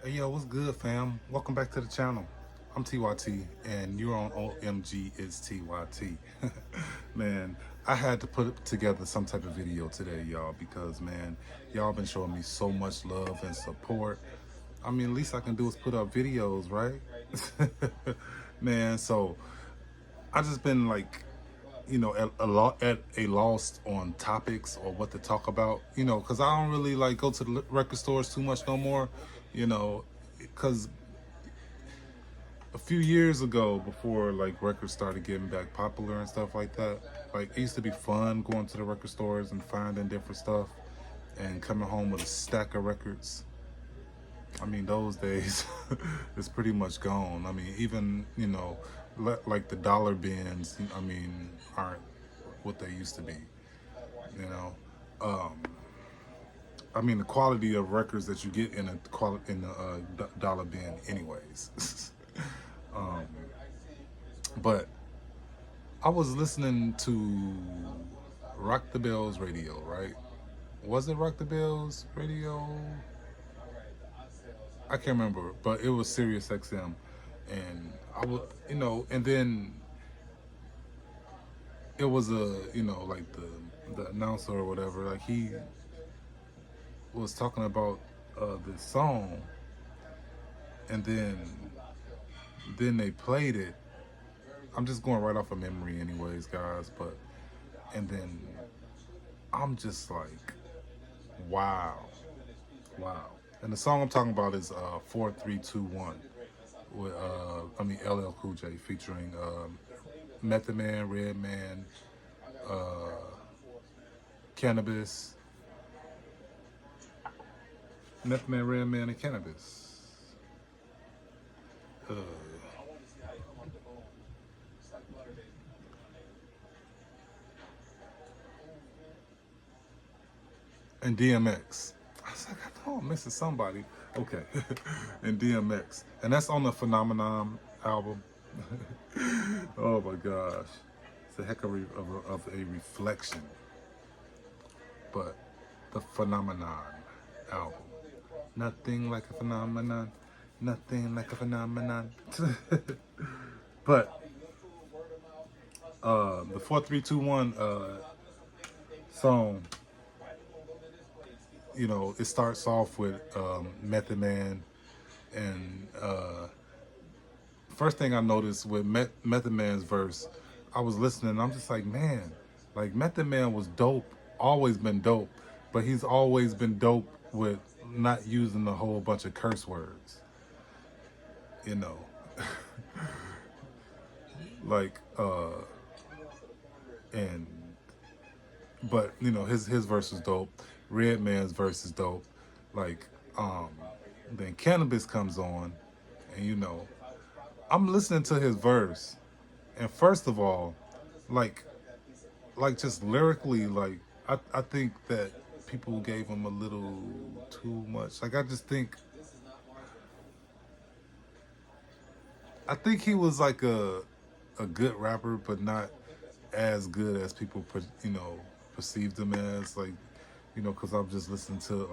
Hey yo, what's good, fam? Welcome back to the channel. I'm TYT, and you're on OMG is TYT. Man, I had to put together some type of video today, y'all, because man, y'all been showing me so much love and support. I mean, least I can do is put up videos, right? Man, so I just been like, at a loss on topics or what to talk about, because I don't really like go to the record stores too much no more, because a few years ago, before like records started getting back popular and stuff like that, like it used to be fun going to the record stores and finding different stuff and coming home with a stack of records. I mean, those days it's pretty much gone. I mean, even like the dollar bins, I mean, aren't what they used to be. You know, I mean, the quality of records that you get in a dollar bin, anyways. But I was listening to Rock the Bells radio, right? Was it Rock the Bells radio? I can't remember, but it was Sirius XM, and I would, and then it was like the announcer or whatever, like he was talking about this song, and then they played it. I'm just going right off of memory, anyways, guys, but and then I'm just like, wow, wow. And the song I'm talking about is 4321 with LL Cool J featuring Method Man, Redman, Cannabis, Method Man, Redman, and Cannabis. Uh, and DMX. I was like, I know I'm missing somebody. Okay, and DMX, and that's on the Phenomenon album. Oh my gosh, it's a heck of a reflection. But the Phenomenon album, nothing like a phenomenon, nothing like a phenomenon. But the 4321 song, it starts off with Method Man, and first thing I noticed with Method Man's verse, I was listening, and I'm just like, man, like Method Man was dope, always been dope, but he's always been dope with not using a whole bunch of curse words, you know, like and but his verse is dope. Redman's verse is dope. Like then Cannabis comes on, and I'm listening to his verse, and first of all, like just lyrically, like I think that people gave him a little too much. Like I think he was like a good rapper, but not as good as people perceived him as. Like because I'm just listening to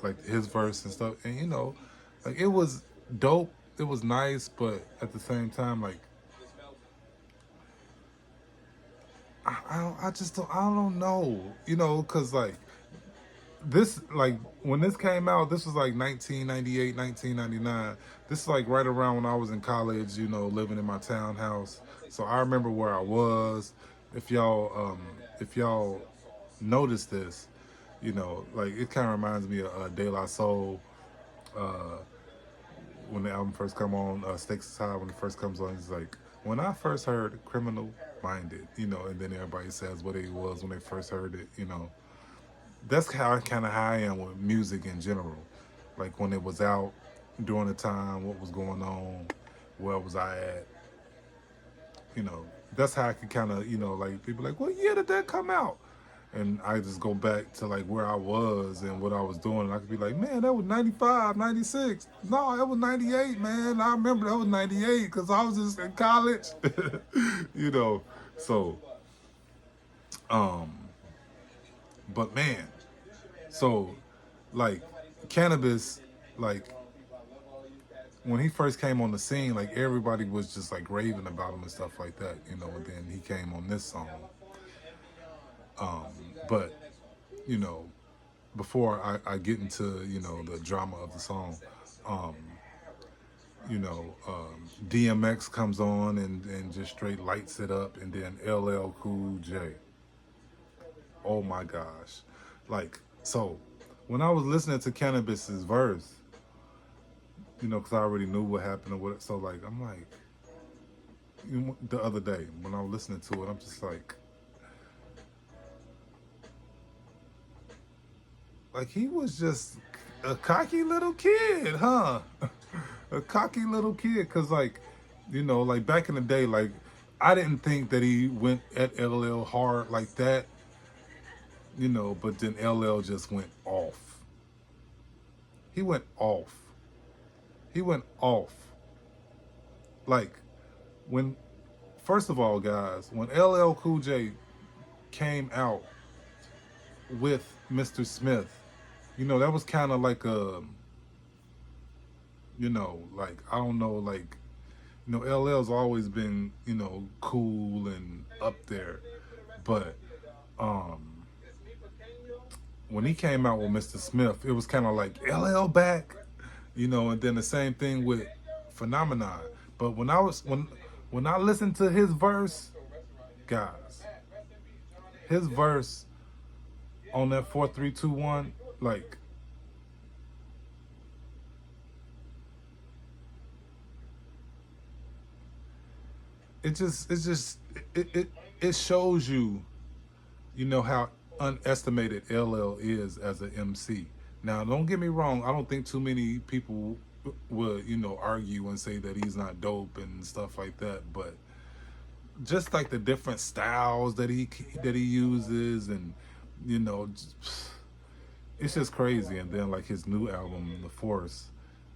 like his verse and stuff, and like it was dope. It was nice, but at the same time, like I just don't, I don't know, because like this, like when this came out, this was like 1998, 1999. This is like right around when I was in college, living in my townhouse. So I remember where I was. If y'all notice this, like it kind of reminds me of De La Soul when the album first come on. Stakes is High, when it first comes on, he's like, when I first heard Criminal Minded, and then everybody says what it was when they first heard it, that's how I am with music in general. Like when it was out, during the time, what was going on, where was I at, you know. That's how I could kind of, like people like, what year did that come out? And I just go back to like where I was and what I was doing. And I could be like, man, that was 95, 96. No, that was 98, man. I remember that was 98 because I was just in college, you know. So, um, but man, so like Cannabis, like when he first came on the scene, like everybody was just like raving about him and stuff like that, you know. And then he came on this song, but you know, before I get into the drama of the song, um, DMX comes on and just straight lights it up, and then LL Cool J. Oh my gosh, like so. When I was listening to Cannabis's verse, because I already knew what happened or what, so like I'm like, the other day when I was listening to it, I'm just like he was just a cocky little kid, huh? A cocky little kid, cause like, like back in the day, like I didn't think that he went at LL hard like that, but then LL just went off. He went off. He went off. Like when, first of all, guys, when LL Cool J came out with Mr. Smith, that was kind of like a, like I don't know, like LL's always been cool and up there, but when he came out with Mr. Smith, it was kind of like LL back, and then the same thing with Phenomenon. But when I listened to his verse, guys, his verse on that 4-3-2-1, like it shows you, how unestimated LL is as an MC. Now, don't get me wrong. I don't think too many people would, argue and say that he's not dope and stuff like that. But just like the different styles that he uses, and it's just crazy. And then like his new album, The Force,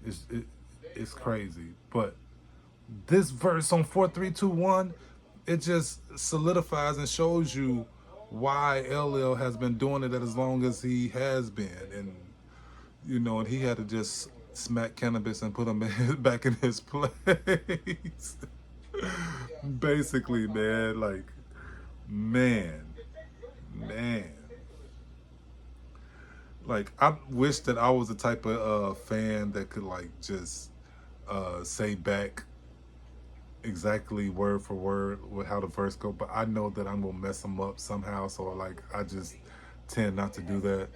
it's crazy. But this verse on 4-3-2-1, it just solidifies and shows you why LL has been doing it as long as he has been, and and he had to just smack Cannabis and put him back in his place. Basically, man, like, man, like I wish that I was the type of fan that could like just say back exactly word for word with how the verse go, but I know that I'm gonna mess them up somehow, so like I just tend not to do that.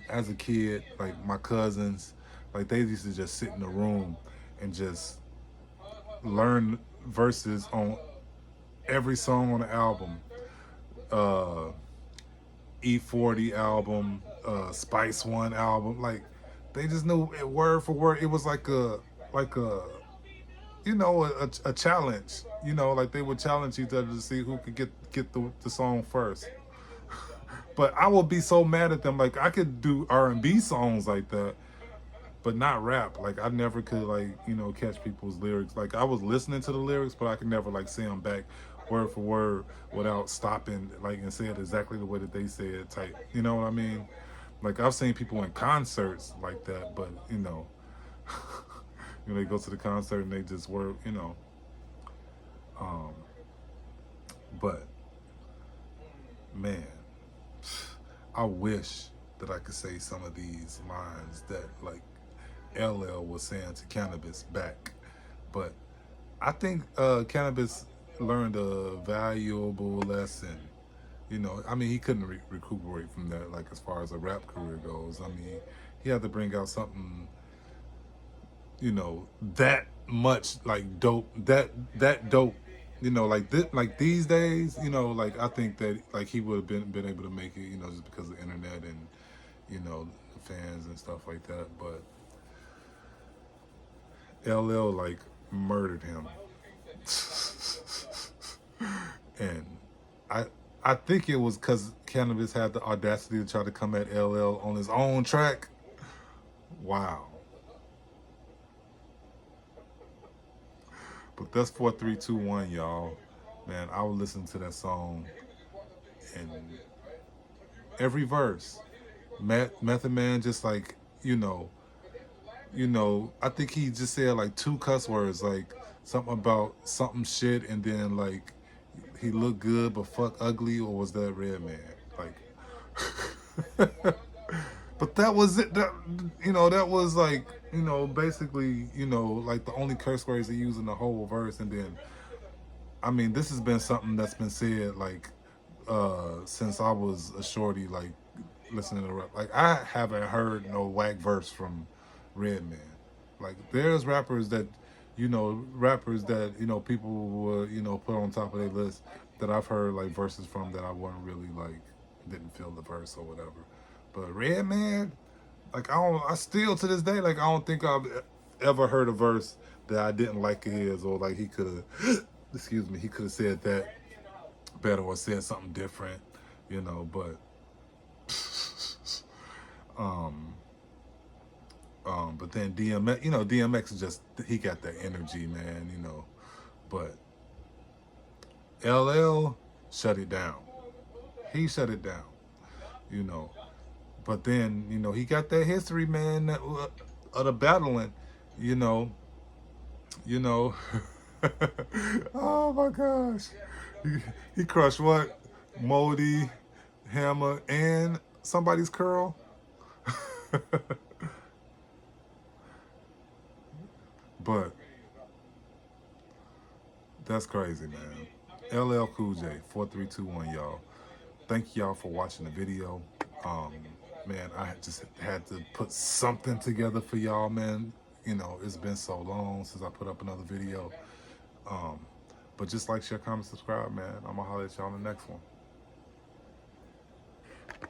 As a kid, like my cousins, like they used to just sit in the room and just learn verses on every song on the album. E40 album, Spice One album, like they just knew it word for word. It was like a a challenge. Like they would challenge each other to see who could get the song first. But I would be so mad at them. Like I could do R&B songs like that, but not rap. Like I never could like catch people's lyrics. Like I was listening to the lyrics, but I could never like say them back word for word without stopping like and say it exactly the way that they say it. Type. You know what I mean? Like I've seen people in concerts like that, but they go to the concert and they just were, but man, I wish that I could say some of these lines that like LL was saying to Cannabis back, but I think Cannabis learned a valuable lesson. I mean, he couldn't recuperate from that, like as far as a rap career goes. I mean, he had to bring out something that much like dope, that dope, like this, like these days, like I think that like he would have been able to make it, just because of the internet and the fans and stuff like that. But LL like murdered him. And I think it was because Cannabis had the audacity to try to come at LL on his own track. Wow. But that's 4-3-2-1, y'all. Man, I would listen to that song and every verse. Method Man just like, you know, I think he just said like 2 cuss words, like something about something shit, and then like he looked good but fuck ugly, or was that Redman? Like, but that was it. That, you know, that was like, you know, basically, you know, like the only curse words he used in the whole verse. And then, I mean, this has been something that's been said like since I was a shorty, like listening to rap. Like I haven't heard no whack verse from Redman. Like there's rappers that, you know, people would, you know, put on top of their list that I've heard like verses from that I wasn't really like, didn't feel the verse or whatever. But Redman, like I still to this day, like I don't think I've ever heard a verse that I didn't like of his, or like he could have, excuse me, he could have said that better or said something different, you know. But um but then DMX, you know, DMX is just, he got that energy, man, you know. But LL shut it down. He shut it down, you know. But then, you know, he got that history, man, that, of the battling, you know, you know. Oh my gosh. He crushed what? Modi, Hammer, and somebody's curl. But that's crazy, man. LL Cool J, 4321, y'all. Thank y'all for watching the video. Man, I just had to put something together for y'all, man. You know, it's been so long since I put up another video. But just like, share, comment, subscribe, man. I'm gonna holler at y'all in the next one.